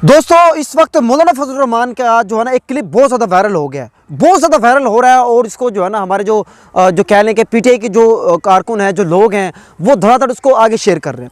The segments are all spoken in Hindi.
दोस्तों इस वक्त मौलाना फजलुर रहमान का जो है ना एक क्लिप बहुत ज़्यादा वायरल हो गया है, बहुत ज़्यादा वायरल हो रहा है। और इसको जो है ना हमारे जो कह लें कि पीटीआई के जो कारकुन हैं, जो लोग हैं, वो धड़ाधड़ उसको आगे शेयर कर रहे हैं।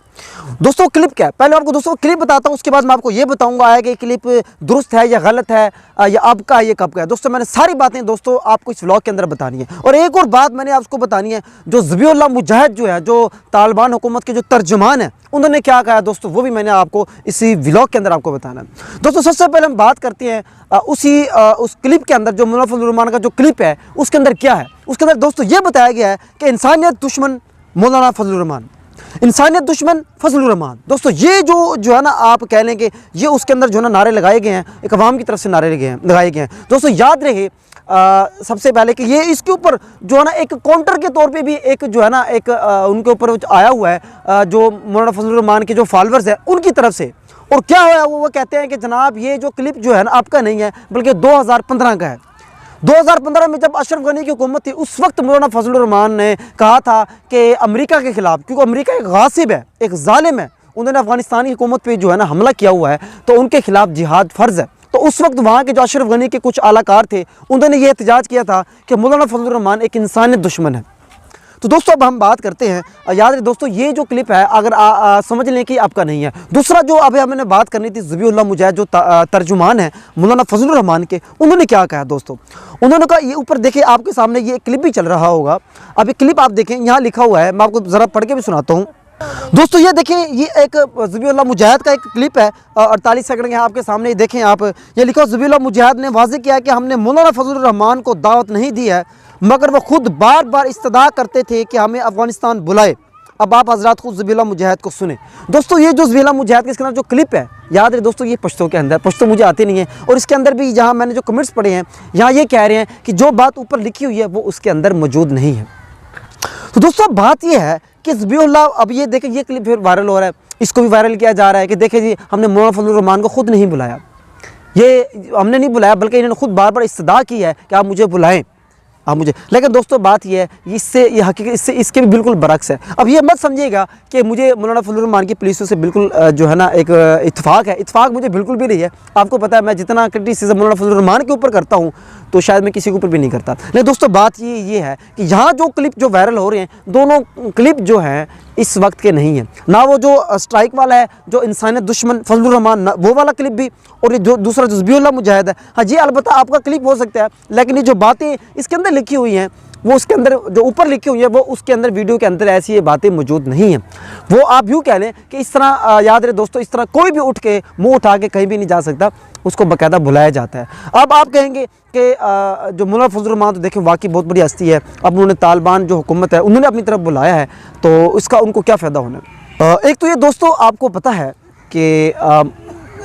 दोस्तों क्लिप क्या है, पहले आपको दोस्तों क्लिप बताता हूँ, उसके बाद मैं आपको ये बताऊँगा कि क्लिप दुरुस्त है या गलत है, या अब का है ये कब का है। दोस्तों मैंने सारी बातें दोस्तों आपको इस व्लॉग के अंदर बतानी है। और एक और बात मैंने आपको बतानी है, जो ज़बीउल्लाह मुजाहिद जो है, जो तालिबान हुकूमत के जो तर्जुमान हैं, उन्होंने क्या कहा दोस्तों, वो भी मैंने आपको इसी व्लॉग के अंदर आपको बताना है। दोस्तों सबसे पहले हम बात करते हैं उस क्लिप के अंदर, जो मौलाना फजलुर रहमान का जो क्लिप है उसके अंदर क्या है। उसके अंदर दोस्तों ये बताया गया है कि इंसानियत दुश्मन मौलाना फजलुर रहमान, इंसानियत दुश्मन फजलुर रहमान। दोस्तों ये जो है ना, आप कह लें कि ये उसके अंदर जो है ना नारे लगाए गए हैं, एक अवाम की तरफ से नारे लगाए गए हैं। दोस्तों याद रहे सबसे पहले कि ये इसके ऊपर जो है ना एक काउंटर के तौर पे भी एक जो है ना एक उनके ऊपर आया हुआ है, जो मौलाना फजलुर रहमान के जो फॉलोअर्स हैं उनकी तरफ से। और क्या हुआ, वो कहते हैं कि जनाब ये जो क्लिप जो है ना आपका नहीं है, बल्कि 2015 का है। 2015 में जब अशरफ गनी की हुकूमत थी, उस वक्त मौलाना फजलुर रहमान ने कहा था कि अमेरिका के ख़िलाफ़, क्योंकि अमेरिका एक गासिब है, एक जालिम है, उन्होंने अफगानिस्तान की हुकूमत पे जो है ना हमला किया हुआ है, तो उनके खिलाफ जिहाद फ़र्ज़ है। तो उस वक्त वहाँ के जो अशरफ गनी के कुछ आलाकार थे, उन्होंने ये एहतजाज किया था कि मौलाना फजलुर रहमान एक इंसानियत दुश्मन है। तो दोस्तों अब हम बात करते हैं, याद रहे दोस्तों ये जो क्लिप है अगर समझ लें कि आपका नहीं है। दूसरा जो अभी हमने बात करनी थी, ज़बीउल्लाह मुजाहिद जो तर्जुमान है मौलाना फजलुर रहमान के, उन्होंने क्या कहा दोस्तों। उन्होंने कहा, ये ऊपर देखिए आपके सामने ये क्लिप भी चल रहा होगा, अभी क्लिप आप देखें, यहाँ लिखा हुआ है, मैं आपको ज़रा पढ़ के भी सुनाता हूँ। दोस्तों ये देखें, ये एक ज़बीउल्लाह मुजाहिद का एक क्लिप है, 48 सेकंड के आपके सामने देखें आप। ये लिखा, ज़बीउल्लाह मुजाहिद ने वाज़ेह किया कि हमने मौलाना फजलुर रहमान को दावत नहीं दी है, मगर वह खुद बार बार इस्तदा करते थे कि हमें अफ़गानिस्तान बुलाए। अब आप हज़रात खुद ज़बीउल्लाह मुजाहिद को सुने। दोस्तों ये जो ज़बीउल्लाह मुजाहिद के इसके अंदर जो क्लिप है, याद रहे दोस्तों ये पश्तो के अंदर, पश्तो मुझे आती नहीं है, और इसके अंदर भी जहाँ मैंने जो कमेंट्स पढ़े हैं, यहाँ ये कह रहे हैं कि जो बात ऊपर लिखी हुई है वो उसके अंदर मौजूद नहीं है। तो दोस्तों बात ये है कि ज़बीउल्लाह, अब ये देखें ये क्लिप फिर वायरल हो रहा है, इसको भी वायरल किया जा रहा है कि देखें जी हमने मौलाना फजलुर रहमान को खुद नहीं बुलाया, ये हमने नहीं बुलाया, बल्कि इन्होंने खुद बार बार इस्तदा की है कि आप मुझे बुलाएं, आप मुझे। लेकिन दोस्तों बात ये है, इससे ये हकीकत इससे इसके भी बिल्कुल बरक्स है। अब ये मत समझिएगा कि मुझे मौलाना फजलुर रहमान की पुलिस से बिल्कुल जो है ना एक इत्तेफाक है, इत्तेफाक मुझे बिल्कुल भी नहीं है। आपको पता है मैं जितना क्रिटिसिज्म मौलाना फजलुर रहमान के ऊपर करता हूँ, तो शायद मैं किसी के ऊपर भी नहीं करता। लेकिन दोस्तों बात ये है कि यहाँ जो क्लिप जो वायरल हो रहे हैं, दोनों क्लिप जो हैं इस वक्त के नहीं है। ना वो जो स्ट्राइक वाला है, जो इंसानियत दुश्मन फजलुर रहमान, वो वाला क्लिप भी, और ये जो दूसरा जो ज़बीउल्लाह मुजाहिद है, हाँ जी अलबत्ता आपका क्लिप हो सकता है, लेकिन ये जो बातें इसके अंदर लिखी हुई हैं, वो उसके अंदर जो ऊपर लिखी हुई है, वो उसके अंदर वीडियो के अंदर ऐसी ये बातें मौजूद नहीं हैं। वो आप यूँ कह लें कि इस तरह, याद रहे दोस्तों, इस तरह कोई भी उठ के मुँह उठा के कहीं भी नहीं जा सकता, उसको बाकायदा बुलाया जाता है। अब आप कहेंगे कि जो मौलाना फजलुर रहमान तो देखें वाकई बहुत बड़ी हस्ती है, अब उन्होंने तालिबान जो हुकूमत है उन्होंने अपनी तरफ बुलाया है, तो इसका उनको क्या फ़ायदा होना है। एक तो ये दोस्तों आपको पता है कि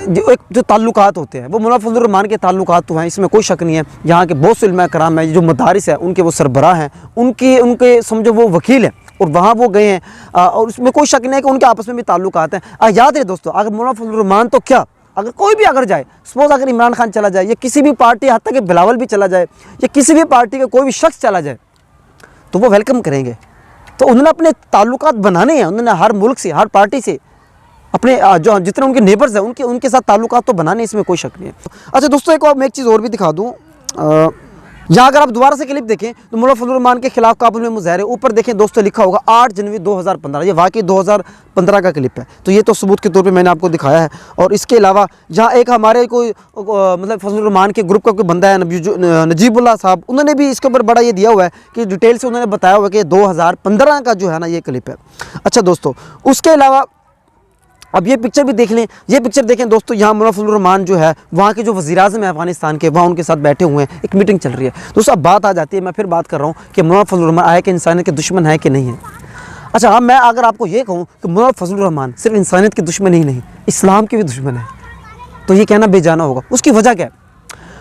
जो ताल्लुकात होते हैं वो मौलाना फजलुर रहमान के ताल्लुकात तो हैं, इसमें कोई शक नहीं है। यहाँ के बहुत से उलमा कराम हैं, जो मदारिस हैं उनके वो सरबराह हैं, उनके समझो वो वकील हैं, और वहाँ वो गए हैं, और उसमें कोई शक नहीं है कि उनके आपस में भी ताल्लुकात हैं। याद रहे दोस्तों, अगर मौलाना फजलुर रहमान तो क्या, अगर कोई भी अगर जाए, सपोज अगर इमरान खान चला जाए, या किसी भी पार्टी, हत्ता कि बिलावल भी चला जाए, या किसी भी पार्टी का कोई भी शख्स चला जाए, तो वो वेलकम करेंगे। तो उन्होंने अपने ताल्लुकात बनाने हैं, उन्होंने हर मुल्क से, हर पार्टी से अपने जो जितने उनके नेबर्स हैं उनके साथ ताल्लुकात तो बनाने, इसमें कोई शक नहीं है। अच्छा दोस्तों एक और मैं एक चीज़ और भी दिखा दूँ, यहाँ अगर आप दोबारा से क्लिप देखें तो मौलाना फजलुर रहमान के खिलाफ काबुल में मुजाहरे, ऊपर देखें दोस्तों लिखा होगा 8 जनवरी 2015, ये वाकई 2015 का क्लिप है। तो ये तो सबूत के तौर पे मैंने आपको दिखाया है। और इसके अलावा जहाँ एक हमारे कोई मतलब फजलुर रहमान के ग्रुप का कोई बंदा है, नजीबुल्लाह साहब, उन्होंने भी इसके ऊपर बड़ा ये दिया हुआ है कि डिटेल से उन्होंने बताया हुआ है कि 2015 का जो है ना ये क्लिप है। अच्छा दोस्तों उसके अलावा अब ये पिक्चर भी देख लें, ये पिक्चर देखें दोस्तों, यहाँ मौलाना फजलुर रहमान जो है वहाँ के जो वज़ीर-ए-आज़म है अफ़गानिस्तान के, वहाँ उनके साथ बैठे हुए हैं, एक मीटिंग चल रही है। दोस्तों अब बात आ जाती है, मैं फिर बात कर रहा हूँ कि मौलाना फजलुर रहमान आया कि इंसानियत के दुश्मन है कि नहीं है। अच्छा हाँ, मैं अगर आपको ये कहूँ कि मौलाना फजलुर रहमान सिर्फ इंसानियत के दुश्मन ही नहीं, इस्लाम के भी दुश्मन है, तो ये कहना बेजाना होगा। उसकी वजह क्या है?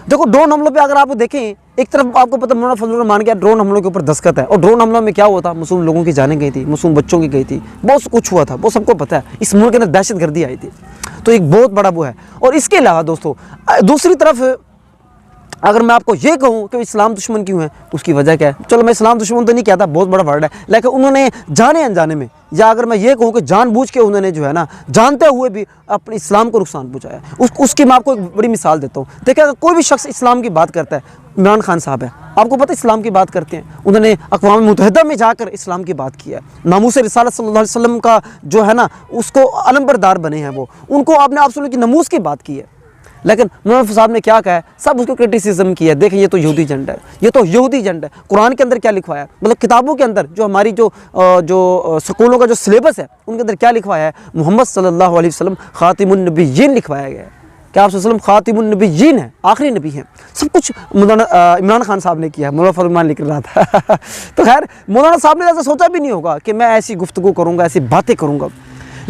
देखो ड्रोन हमलों पे अगर आप देखें, एक तरफ आपको पता मौलाना फजलुर रहमान के ड्रोन हमलों के ऊपर दस्तखत है, और ड्रोन हमलों में क्या हुआ था, मासूम लोगों की जानें गई थी, मासूम बच्चों की गई थी, बहुत कुछ हुआ था, वो सबको पता है। इस मुल्क के अंदर दहशत गर्दी आई थी, तो एक बहुत बड़ा वो है। और इसके अलावा दोस्तों दूसरी तरफ अगर मैं आपको ये कहूँ कि इस्लाम दुश्मन क्यों है, उसकी वजह क्या है? चलो मैं इस्लाम दुश्मन तो नहीं कहता, बहुत बड़ा वर्ड है, लेकिन उन्होंने जाने अनजाने में, या अगर मैं ये कहूँ कि जानबूझ के उन्होंने जो है ना जानते हुए भी अपने इस्लाम को नुकसान पहुँचाया है। उसकी मैं आपको एक बड़ी मिसाल देता हूँ। देखिए, अगर कोई भी शख्स इस्लाम की बात करता है, इमरान खान साहब है, आपको पता है इस्लाम की बात करते हैं, उन्होंने अक़वाम मुत्तहिदा में जाकर इस्लाम की बात की है, नामूस रिसालत सल्लल्लाहु अलैहि वसल्लम का जो है ना उसको अलमबरदार बने हैं वो, उनको आपने आपसे की नमूस की बात की है। लेकिन मौलाना साहब ने क्या कहा है? सब उसको क्रिटिसिज्म किया है। देखिए, ये तो यहूदी एजेंडा है, ये तो यहूदी एजेंडा है। कुरान के अंदर क्या लिखवाया है, मतलब किताबों के अंदर जो हमारी जो स्कूलों का जो सिलेबस है उनके अंदर क्या लिखवाया है? मोहम्मद सल्लल्लाहु अलैहि वसल्लम खातिमुन नबिय्यीन लिखवाया गया है। क्या आप वसल्लम खातिमुन नबिय्यीन है, आखिरी नबी हैं। सब कुछ मौलाना इमरान खान साहब ने किया है, मौलाना फरमान लिख रहा था। तो खैर, मौलाना साहब ने ऐसा सोचा भी नहीं होगा कि मैं ऐसी गुफ्तगू करूँगा, ऐसी बातें करूँगा।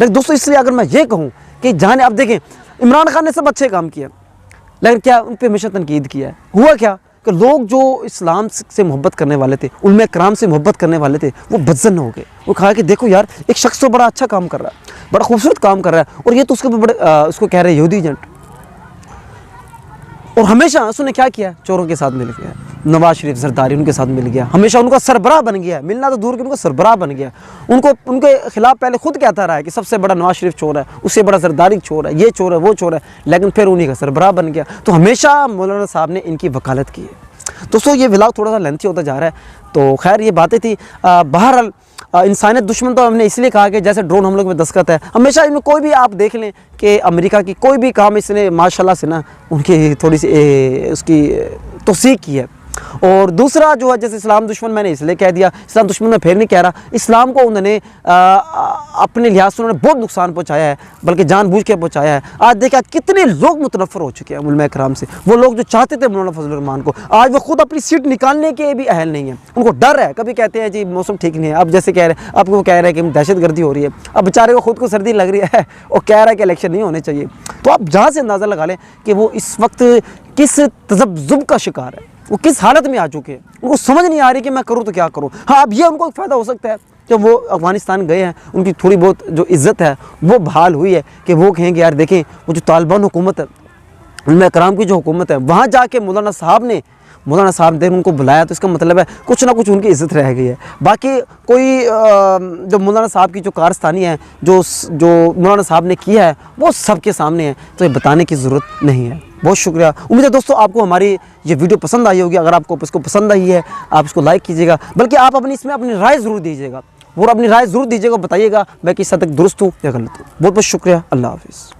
लेकिन दोस्तों, इसलिए अगर मैं ये कहूँ कि जाने, अब देखें, इमरान खान ने सब अच्छे काम किए, लेकिन क्या उन पर हमेशा तनकीद किया है? हुआ क्या कि लोग जो इस्लाम से मोहब्बत करने वाले थे, उलमा कराम से मोहब्बत करने वाले थे, वो बदजन हो गए। वो कहा कि देखो यार, एक शख्स तो बड़ा अच्छा काम कर रहा है, बड़ा खूबसूरत काम कर रहा है, और ये तो उसके ऊपर बड़े उसको कह रहे हैं यहूदी एजेंट। और हमेशा उसने क्या किया? चोरों के साथ मिल गया, नवाज शरीफ जरदारी उनके साथ मिल गया, हमेशा उनका सरबराह बन गया, मिलना तो दूर के उनका सरबराह बन गया। उनके खिलाफ पहले खुद कहता रहा है कि सबसे बड़ा नवाज शरीफ चोर है, उससे बड़ा जरदारी चोर है, ये चोर है, वो चोर है, लेकिन फिर उन्हीं का सरबराह बन गया। तो हमेशा मौलाना साहब ने इनकी वकालत की है। दोस्तों, ये व्लॉग थोड़ा सा लेंथी होता जा रहा है, तो खैर ये बातें थी। बहरहाल, इंसानियत दुश्मन तो हमने इसलिए कहा कि जैसे ड्रोन हम लोग में दस्तखत है, हमेशा इनमें कोई भी आप देख लें कि अमेरिका की कोई भी काम इसने माशाल्लाह से ना उनकी थोड़ी सी उसकी तौसीक की है। और दूसरा जो है, जैसे इस्लाम दुश्मन मैंने इसलिए कह दिया, इस्लाम दुश्मन मैं फिर नहीं कह रहा, इस्लाम को उन्होंने अपने लिहाज से उन्होंने बहुत नुकसान पहुंचाया है, बल्कि जानबूझ के पहुंचाया है। आज देखा कितने लोग मुतनफ़र हो चुके हैं उलमा कराम से, वो लोग जो चाहते थे मौलाना फजलुर रहमान को, आज वो खुद अपनी सीट निकालने के भी अहल नहीं है, उनको डर है। कभी कहते हैं जी मौसम ठीक नहीं है, अब जैसे कह रहे हैं, अब वो कह रहे हैं कि दहशत गर्दी हो रही है, अब बेचारे को खुद को सर्दी लग रही है और कह रहा है कि इलेक्शन नहीं होने चाहिए। तो आप जहाँ से अंदाज़ा लगा लें कि वो इस वक्त किस तज़ब्ज़ुब का शिकार है, वो किस हालत में आ चुके हैं, उनको समझ नहीं आ रही कि मैं करूँ तो क्या करूँ। हाँ, अब ये उनको एक फ़ायदा हो सकता है, जब वो अफ़गानिस्तान गए हैं, उनकी थोड़ी बहुत जो इज़्ज़त है वो बहाल हुई है, कि वो कहेंगे यार देखें, वो जो तालिबान हुकूमत है, उलमा कराम की जो हुकूमत है, वहाँ जाके मौलाना साहब ने उनको बुलाया, तो इसका मतलब है कुछ ना कुछ उनकी इज़्ज़त रह गई है। बाकी कोई जो मौलाना साहब की जो कारस्तानी है, जो मौलाना साहब ने किया है, वो सबके सामने है, तो ये बताने की ज़रूरत नहीं है। बहुत शुक्रिया। उम्मीद है दोस्तों आपको हमारी ये वीडियो पसंद आई होगी। अगर आपको इसको पसंद आई है, आप इसको लाइक कीजिएगा, बल्कि आप इसमें अपनी राय ज़रूर दीजिएगा, और अपनी राय ज़रूर दीजिएगा, बताइएगा मैं किस हद तक दुरुस्त हूँ या गलत हूँ। बहुत बहुत शुक्रिया। अल्लाह हाफ़िज़।